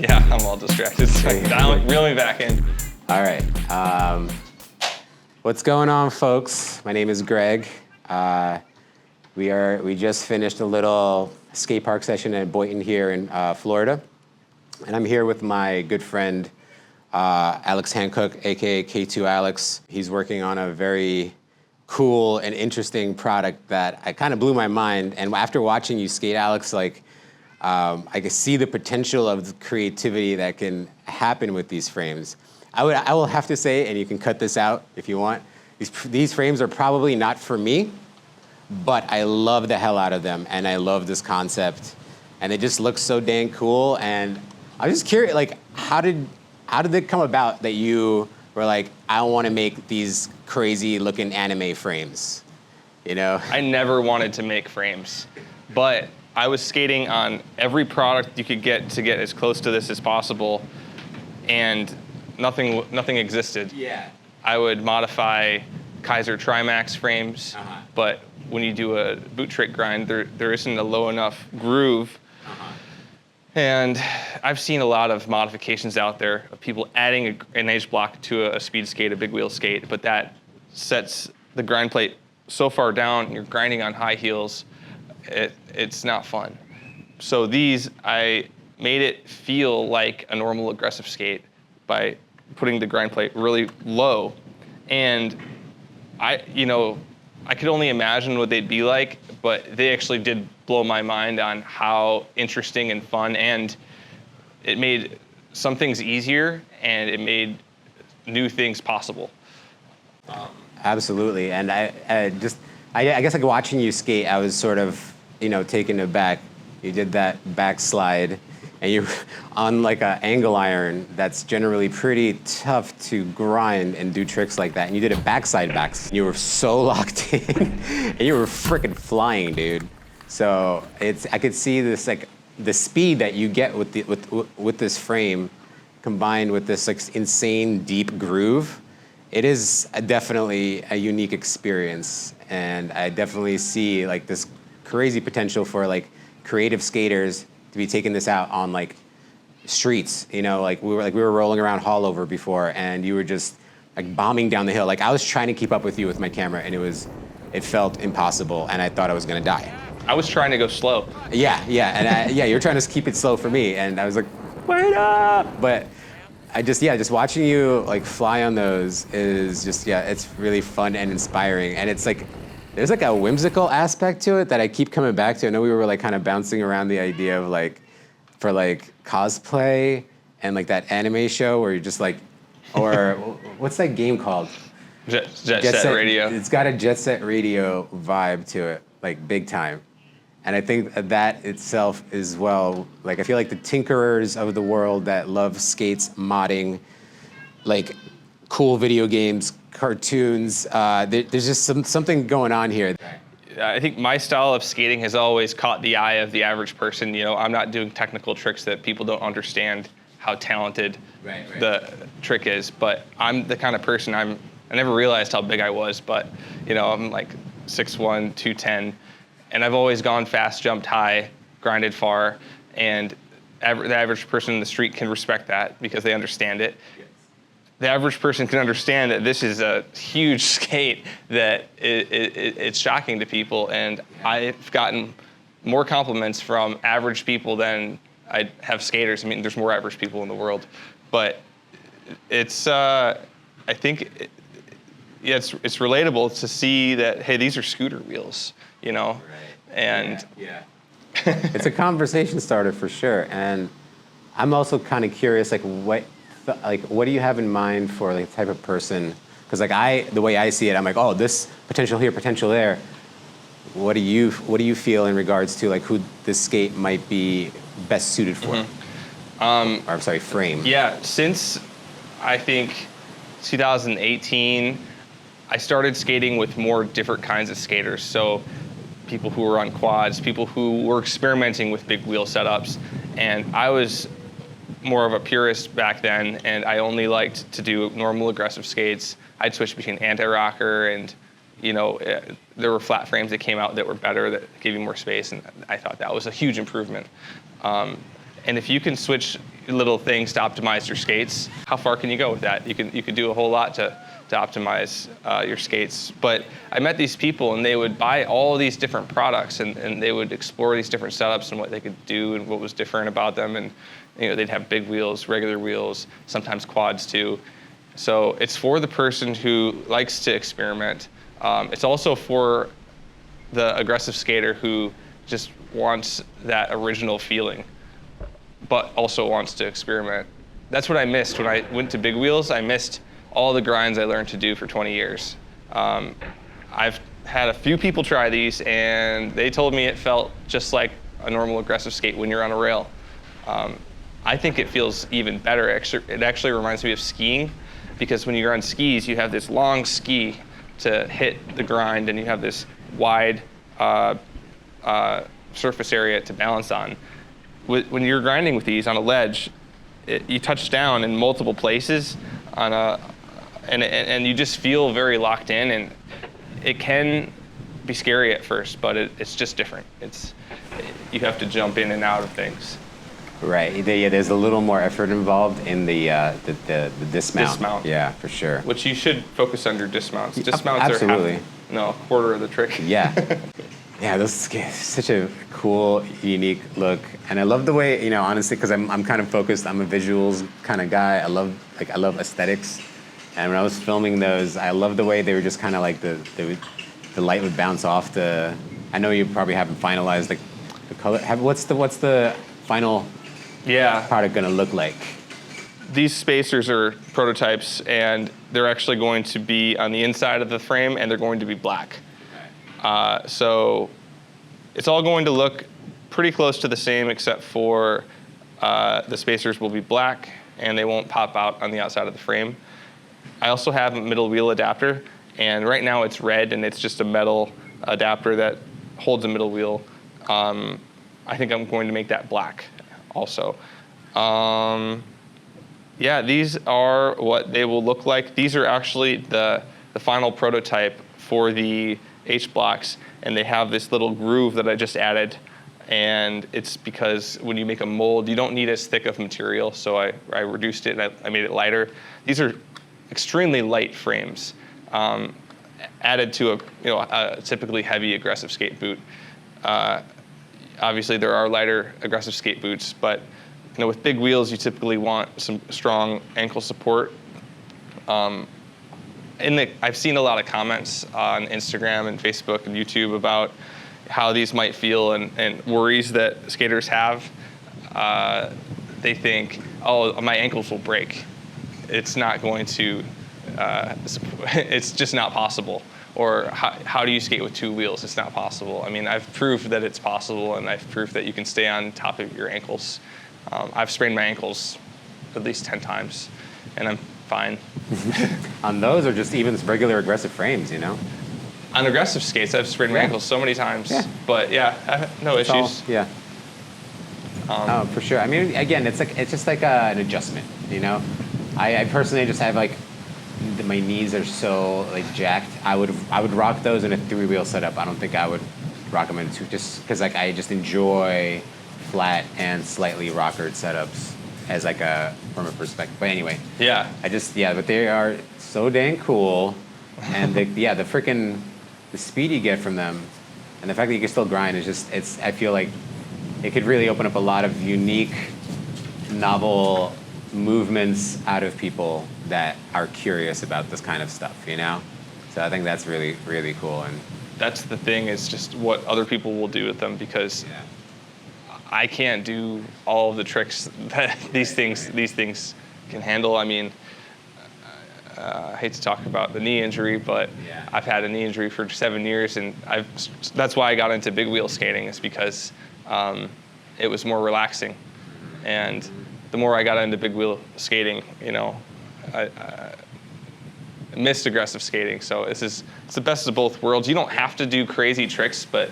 Yeah, I'm all distracted. So reel me back in. All right. What's going on, folks? My name is Greg. We just finished a little skate park session at Boynton here in Florida, and I'm here with my good friend Alex Hancook, aka K2 Alex. He's working on a very cool and interesting product that I kind of blew my mind. And after watching you skate, Alex, like. I can see the potential of the creativity that can happen with these frames. I will have to say, and you can cut this out if you want, these frames are probably not for me, but I love the hell out of them, and I love this concept, and they just look so dang cool. And I'm just curious, like, how did it come about that you were like, I want to make these crazy looking anime frames, you know? I never wanted to make frames, but I was skating on every product you could get to get as close to this as possible, and nothing existed. Yeah. I would modify Kaiser Trimax frames, but when you do a boot trick grind, there isn't a low enough groove. And I've seen a lot of modifications out there of people adding an edge block to a speed skate, a big wheel skate, but that sets the grind plate so far down, you're grinding on high heels, it's not fun. So these, I made it feel like a normal aggressive skate by putting the grind plate really low. And I could only imagine what they'd be like, but they actually did blow my mind on how interesting and fun, and it made some things easier, and it made new things possible. Absolutely, and I guess like watching you skate, I was sort of, taken aback. You did that backslide, and you're on like an angle iron that's generally pretty tough to grind and do tricks like that. And you did a backside backs. You were so locked in, and you were freaking flying, dude. So I could see this, like the speed that you get with this frame, combined with this like insane deep groove. It is definitely a unique experience, and I definitely see like this crazy potential for like creative skaters to be taking this out on like streets. Like we were rolling around Hallover before, and you were just like bombing down the hill. Like I was trying to keep up with you with my camera, and it felt impossible, and I thought I was gonna die. I was trying to go slow. Yeah, and you're trying to keep it slow for me, and I was like, wait up! But just watching you like fly on those is just, it's really fun and inspiring. And it's like, there's like a whimsical aspect to it that I keep coming back to. I know we were like kind of bouncing around the idea of like, for like cosplay and like that anime show where you're just like, or what's that game called? Jet Set Radio. It's got a Jet Set Radio vibe to it, like big time. And I think that itself is, well, like I feel like the tinkerers of the world that love skates, modding, like cool video games, cartoons, there's just something going on here. I think my style of skating has always caught the eye of the average person. You know, I'm not doing technical tricks that people don't understand how talented the trick is, but I'm the kind of person I never realized how big I was, but you know, I'm like 6'1", 210, and I've always gone fast, jumped high, grinded far, and the average person in the street can respect that because they understand it. The average person can understand that this is a huge skate that it's shocking to people, and I've gotten more compliments from average people than I have skaters. I mean, there's more average people in the world, but it's I think it's relatable to see that, hey, these are scooter wheels, you know, right. And it's a conversation starter for sure. And I'm also kind of curious, like what do you have in mind for like the type of person? Because like the way I see it, I'm like, oh, this potential here, potential there. What do you feel in regards to like who this skate might be best suited for? Mm-hmm. Or I'm sorry, frame. Yeah, since I think 2018, I started skating with more different kinds of skaters. So people who were on quads, people who were experimenting with big wheel setups, and I was more of a purist back then, and I only liked to do normal aggressive skates. I'd switch between anti-rocker and, you know, there were flat frames that came out that were better, that gave you more space, and I thought that was a huge improvement. And if you can switch little things to optimize your skates, how far can you go with that? You can do a whole lot to optimize your skates. But I met these people, and they would buy all these different products, and they would explore these different setups and what they could do and what was different about them. And you know, they'd have big wheels, regular wheels, sometimes quads too. So it's for the person who likes to experiment. It's also for the aggressive skater who just wants that original feeling, but also wants to experiment. That's what I missed when I went to big wheels. I missed all the grinds I learned to do for 20 years. I've had a few people try these, and they told me it felt just like a normal aggressive skate when you're on a rail. I think it feels even better. It actually reminds me of skiing, because when you're on skis, you have this long ski to hit the grind, and you have this wide surface area to balance on. When you're grinding with these on a ledge, you touch down in multiple places and you just feel very locked in, and it can be scary at first, but it's just different. You have to jump in and out of things. Right. There's a little more effort involved in the dismount. Dismount. Yeah, for sure. Which you should focus on your dismounts. Dismounts absolutely. are a quarter of the trick. Yeah. Yeah, those skates, such a cool, unique look. And I love the way, you know, honestly, because I'm kind of focused, I'm a visuals kind of guy. I love aesthetics. And when I was filming those, I love the way they were just kind of like the light would bounce off the, I know you probably haven't finalized like the color. What's the final product gonna look like? These spacers are prototypes, and they're actually going to be on the inside of the frame, and they're going to be black. So it's all going to look pretty close to the same, except for the spacers will be black, and they won't pop out on the outside of the frame. I also have a middle wheel adapter, and right now it's red, and it's just a metal adapter that holds a middle wheel. I think I'm going to make that black also. Yeah, these are what they will look like. These are actually the final prototype for the H-blocks, and they have this little groove that I just added, and it's because when you make a mold, you don't need as thick of material, so I reduced it and I made it lighter. These are extremely light frames, added to a typically heavy aggressive skate boot. Obviously, there are lighter aggressive skate boots, but with big wheels, you typically want some strong ankle support. I've seen a lot of comments on Instagram and Facebook and YouTube about how these might feel and worries that skaters have. They think, oh, my ankles will break. It's not going to, it's just not possible. Or how do you skate with 2 wheels? It's not possible. I mean, I've proved that it's possible, and I've proved that you can stay on top of your ankles. I've sprained my ankles at least 10 times, and I'm fine. On those, or just even regular aggressive frames, you know? On aggressive skates, I've sprained my ankles so many times. Yeah. But yeah, no issues. Yeah. For sure. I mean, again, it's just like an adjustment, you know? I personally just have like, my knees are so like jacked. I would rock those in a 3-wheel setup. I don't think I would rock them in 2, just because like I just enjoy flat and slightly rockered setups as like from a perspective. But anyway. Yeah. But they are so dang cool, and the speed you get from them, and the fact that you can still grind is just I feel like it could really open up a lot of unique, novel movements out of people that are curious about this kind of stuff, you know? So I think that's really, really cool. And that's the thing, is just what other people will do with them, because I can't do all of the tricks that these things can handle. I mean, I hate to talk about the knee injury, but I've had a knee injury for 7 years, and that's why I got into big wheel skating, is because it was more relaxing. And the more I got into big wheel skating, you know, I missed aggressive skating. So it's the best of both worlds. You don't have to do crazy tricks, but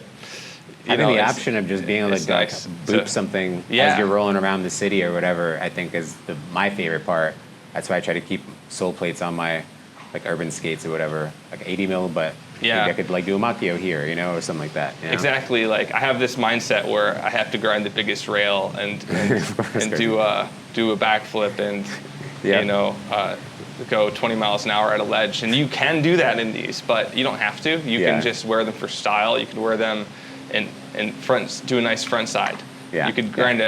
having the option of just being able to nice boop something as you're rolling around the city or whatever, I think is my favorite part. That's why I try to keep sole plates on my like urban skates or whatever, like 80 mil, but maybe I could like do a Macchio here, you know, or something like that. You know? Exactly. Like I have this mindset where I have to grind the biggest rail and do a backflip and you know go 20 miles an hour at a ledge. And you can do that in these, but you don't have to. You can just wear them for style. You can wear them in front, do a nice front side. You could grind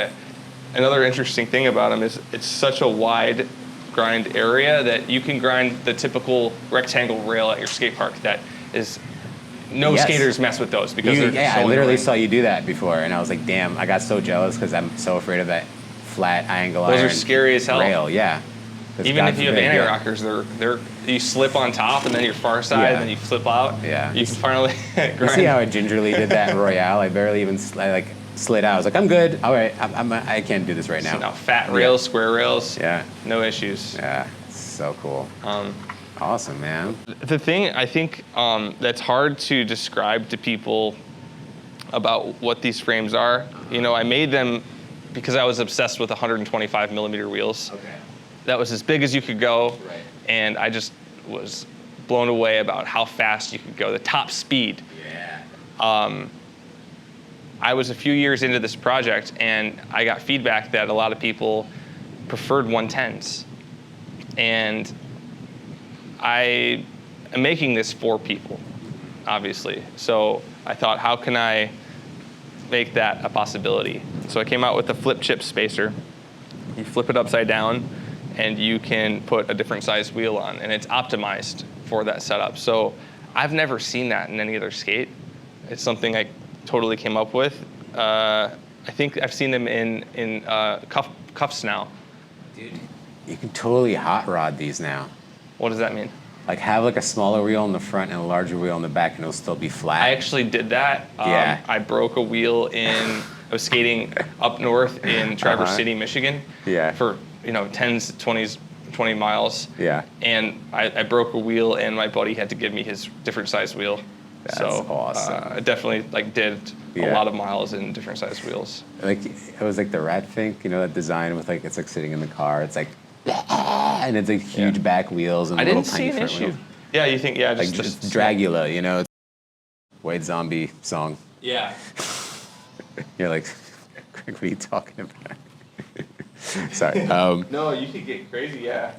another interesting thing about them is it's such a wide grind area that you can grind the typical rectangle rail at your skate park that is skaters mess with those because they're so I literally annoying. saw you do that before, and I was like, damn, I got so jealous because I'm so afraid of that flat angle Those iron are scary as hell. rail. Even if you have anti-rockers, they're you slip on top and then your far side and then you flip out. You can finally grind. You see how I gingerly did that in Royale? I barely even slid out. I was like, I'm good. All right, I can't do this right now. So now fat rails, square rails, no issues. Yeah, it's so cool. Awesome, man. The thing I think that's hard to describe to people about what these frames are, you know, I made them because I was obsessed with 125 millimeter wheels. That was as big as you could go, and I just was blown away about how fast you could go, the top speed. I was a few years into this project, and I got feedback that a lot of people preferred 110s. And I am making this for people, obviously. So I thought, how can I make that a possibility? So I came out with a flip chip spacer. You flip it upside down, and you can put a different size wheel on, and it's optimized for that setup. So I've never seen that in any other skate. It's something I totally came up with. I think I've seen them in cuffs now. Dude, you can totally hot rod these now. What does that mean? Like have like a smaller wheel in the front and a larger wheel in the back, and it'll still be flat. I actually did that. I broke a wheel I was skating up north in Traverse City, Michigan. For 10s, 20s, 20 miles. And I broke a wheel, and my buddy had to give me his different size wheel. That's awesome. I definitely did a lot of miles in different size wheels. Like it was like the Rat Fink, you know, that design with it's like sitting in the car. It's like, and it's like huge back wheels and little tiny front wheels. Yeah, you think just Dragula, you know, it's White Zombie song. Yeah. You're like, Greg, what are you talking about? Sorry. No, you could get crazy. Yeah.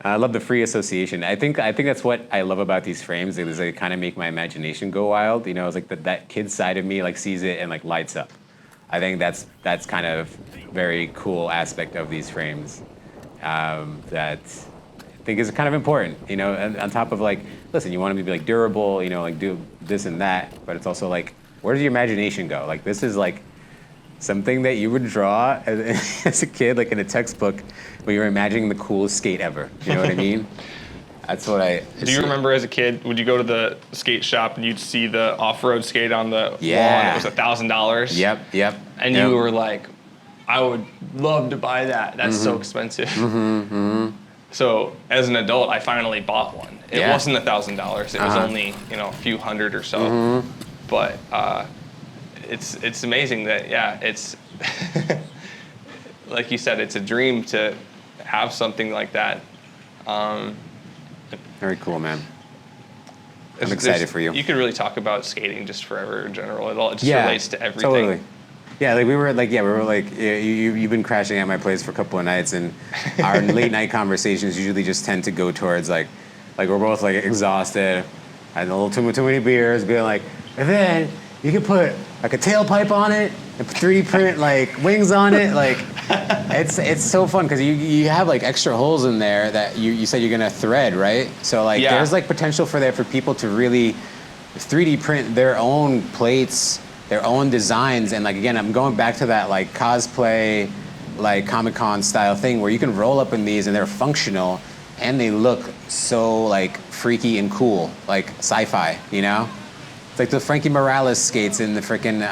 I love the free association. I think that's what I love about these frames. Is they kind of make my imagination go wild. You know, it's like that kid side of me sees it and lights up. I think that's kind of very cool aspect of these frames. That think is kind of important, you know, and on top of like, listen, you want to be like durable, you know, like do this and that, but it's also like, where does your imagination go? Like this is like something that you would draw as a kid, like in a textbook, when you were imagining the coolest skate ever. You know what I mean? That's what I. Do you remember as a kid, would you go to the skate shop and you'd see the off-road skate on the wall and it was $1,000? Yep. And you were like, I would love to buy that. That's so expensive. So as an adult, I finally bought one. It wasn't $1,000. It was only, you know, a few hundred or so. But it's amazing that, it's like you said, it's a dream to have something like that. Very cool, man. I'm excited for you. You could really talk about skating just forever in general. It just relates to everything. Totally. Yeah, like we were like, you've been crashing at my place for a couple of nights, and our late night conversations usually just tend to go towards like we're both like exhausted, had a little too many beers, being like, and then you can put like a tailpipe on it and 3D print like wings on it, like it's so fun because you have like extra holes in there that you said you're gonna thread, right? So like there's like potential for people to really 3D print their own plates, their own designs, and like again, I'm going back to that like cosplay, like Comic-Con style thing where you can roll up in these and they're functional and they look so like freaky and cool, like sci-fi, you know? It's like the Frankie Morales skates in the freaking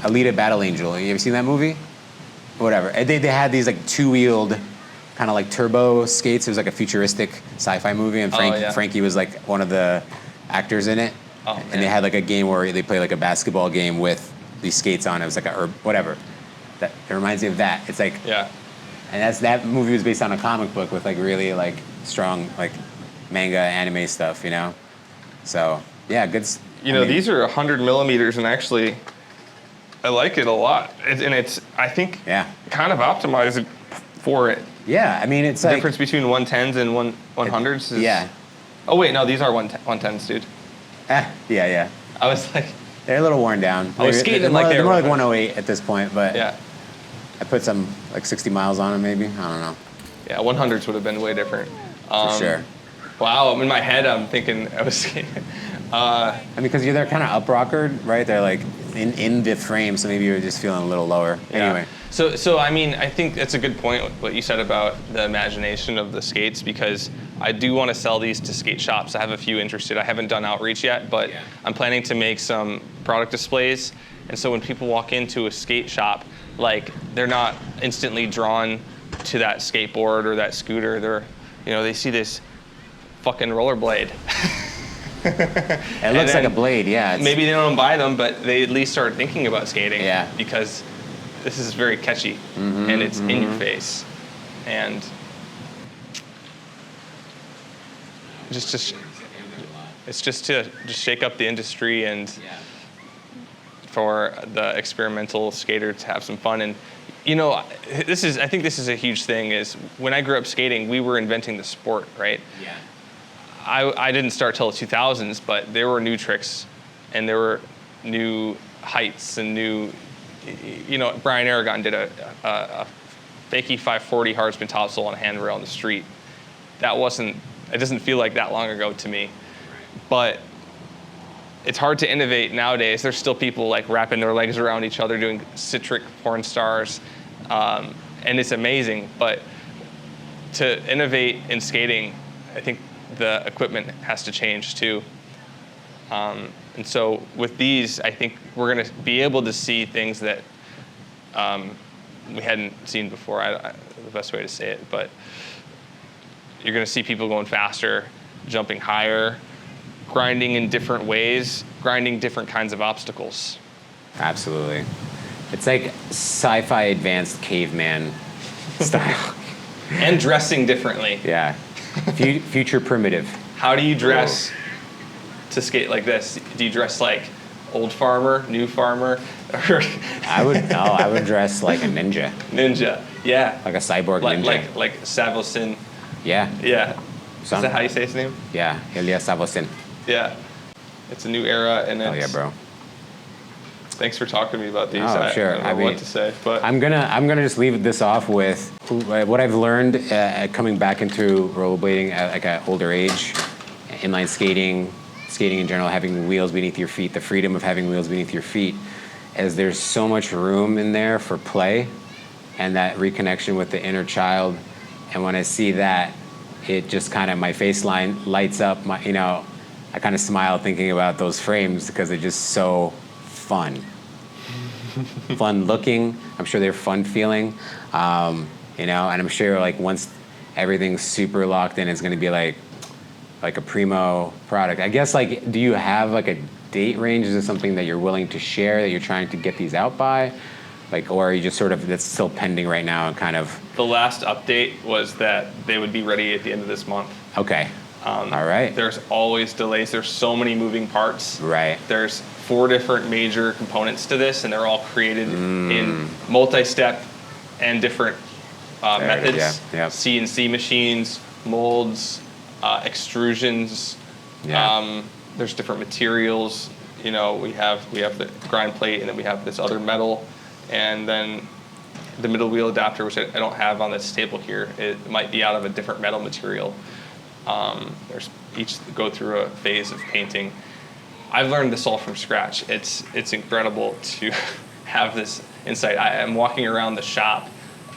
Alita Battle Angel. You ever seen that movie? Whatever. And they had these like two-wheeled kind of like turbo skates. It was like a futuristic sci-fi movie, and Frankie was like one of the actors in it. Oh, and they had like a game where they play like a basketball game with these skates on. It was like whatever. It reminds me of that. It's like and that movie was based on a comic book with like really like strong like manga anime stuff, you know. So good. You know, these are 100 millimeters, and actually, I like it a lot. And it's I think kind of optimized for it. Yeah, I mean it's the like difference between 110s and 100s is. Oh wait, no, these are 110s, dude. Yeah. I was like, they're a little worn down. I was skating they're more like 108 at this point, but I put some like 60 miles on them, maybe. I don't know. Yeah, 100s would have been way different. For sure. Wow, in my head, I'm thinking I was skating. I mean, because they're kind of up rockered, right? They're like in the frame, so maybe you're just feeling a little lower. Anyway. So I mean, I think that's a good point, what you said about the imagination of the skates, because I do want to sell these to skate shops. I have a few interested. I haven't done outreach yet, but I'm planning to make some product displays. And so when people walk into a skate shop, like they're not instantly drawn to that skateboard or that scooter. They see this fucking rollerblade. It looks like a blade, Maybe they don't buy them, but they at least start thinking about skating. Yeah. Because this is very catchy, and it's in your face, and it's just to shake up the industry and for the experimental skater to have some fun. And I think this is a huge thing. Is when I grew up skating, we were inventing the sport, right? Yeah. I didn't start till the 2000s, but there were new tricks, and there were new heights and new. Brian Aragon did a fakie 540 hard spin topsoul on a handrail on the street. It doesn't feel like that long ago to me. But it's hard to innovate nowadays. There's still people like wrapping their legs around each other doing citric porn stars, and it's amazing. But to innovate in skating, I think the equipment has to change too. And so with these, I think we're going to be able to see things that we hadn't seen before. The best way to say it, but you're going to see people going faster, jumping higher, grinding in different ways, grinding different kinds of obstacles. Absolutely. It's like sci-fi advanced caveman style. And dressing differently. Yeah. Future primitive. How do you dress to skate like this? Do you dress like old farmer, new farmer? I would dress like a ninja. Ninja, yeah. Like a cyborg ninja. Like Savosin. Yeah. Yeah. Is that how you say his name? Yeah, Ilya Savosin. Yeah. It's a new era, and yeah, bro. Thanks for talking to me about these. Oh, sure. I don't know what to say, but I'm gonna just leave this off with what I've learned coming back into rollerblading at like an older age, inline skating in general, having wheels beneath your feet, the freedom of having wheels beneath your feet, as there's so much room in there for play, and that reconnection with the inner child. And when I see that, it just kind of, my face line lights up. I kind of smile thinking about those frames because they're just so fun. Fun looking. I'm sure they're fun feeling. And I'm sure like once everything's super locked in, it's going to be like a primo product. I guess, like, do you have like a date range? Is it something that you're willing to share, that you're trying to get these out by? Like, or are you just sort of, that's still pending right now and kind of? The last update was that they would be ready at the end of this month. Okay. All right. There's always delays. There's so many moving parts. Right. There's 4 different major components to this, and they're all created in multi-step and different methods. Yeah. CNC machines, molds, extrusions. Yeah. There's different materials. We have the grind plate, and then we have this other metal, and then the middle wheel adapter, which I don't have on this table here. It might be out of a different metal material. There's each go through a phase of painting. I've learned this all from scratch. It's incredible to have this insight. I am walking around the shop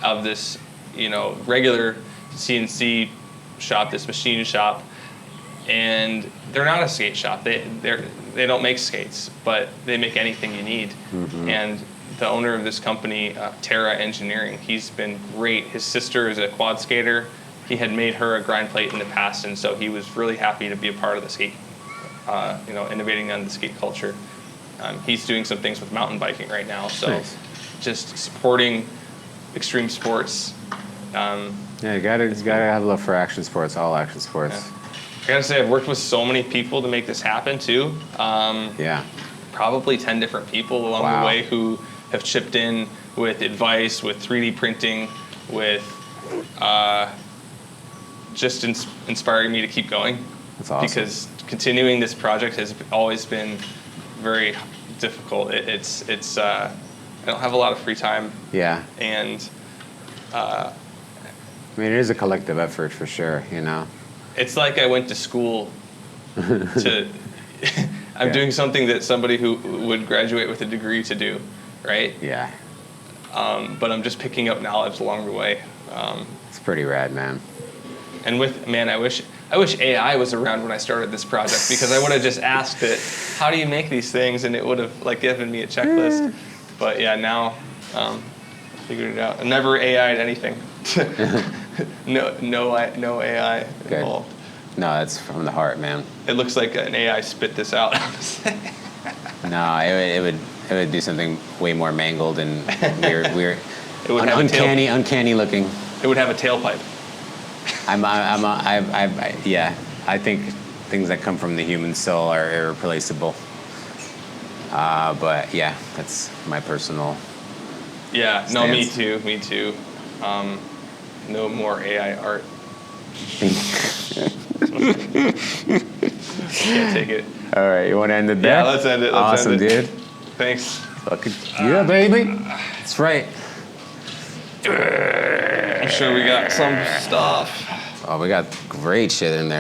of this, regular CNC shop, this machine shop, and they're not a skate shop. They don't make skates, but they make anything you need. Mm-hmm. And the owner of this company, Terra Engineering, he's been great. His sister is a quad skater. He had made her a grind plate in the past, and so he was really happy to be a part of the skate, innovating on the skate culture. He's doing some things with mountain biking right now, so nice. Just supporting extreme sports. Yeah, you gotta have love for action sports, all action sports. Yeah. I gotta say, I've worked with so many people to make this happen too. Yeah. Probably 10 different people along the way who have chipped in with advice, with 3D printing, with just inspiring me to keep going. That's awesome. Because continuing this project has always been very difficult. I don't have a lot of free time. Yeah. And it is a collective effort for sure, It's like I went to school to. I'm doing something that somebody who would graduate with a degree to do, right? Yeah. But I'm just picking up knowledge along the way. It's pretty rad, man. And I wish AI was around when I started this project, because I would have just asked it, how do you make these things? And it would have given me a checklist. But yeah, now figured it out. I never AI'd anything. no AI involved. No, that's from the heart, man. It looks like an AI spit this out. No, it would do something way more mangled and weird. It would have uncanny looking. It would have a tailpipe. I think things that come from the human soul are irreplaceable. But yeah, that's my personal. Yeah, stance. No, me too. No more AI art. Can't take it. All right, you want to end it there? Yeah, let's end it. Awesome, dude. Thanks. Fucking yeah, baby. That's right. I'm sure we got some stuff. Oh, we got great shit in there.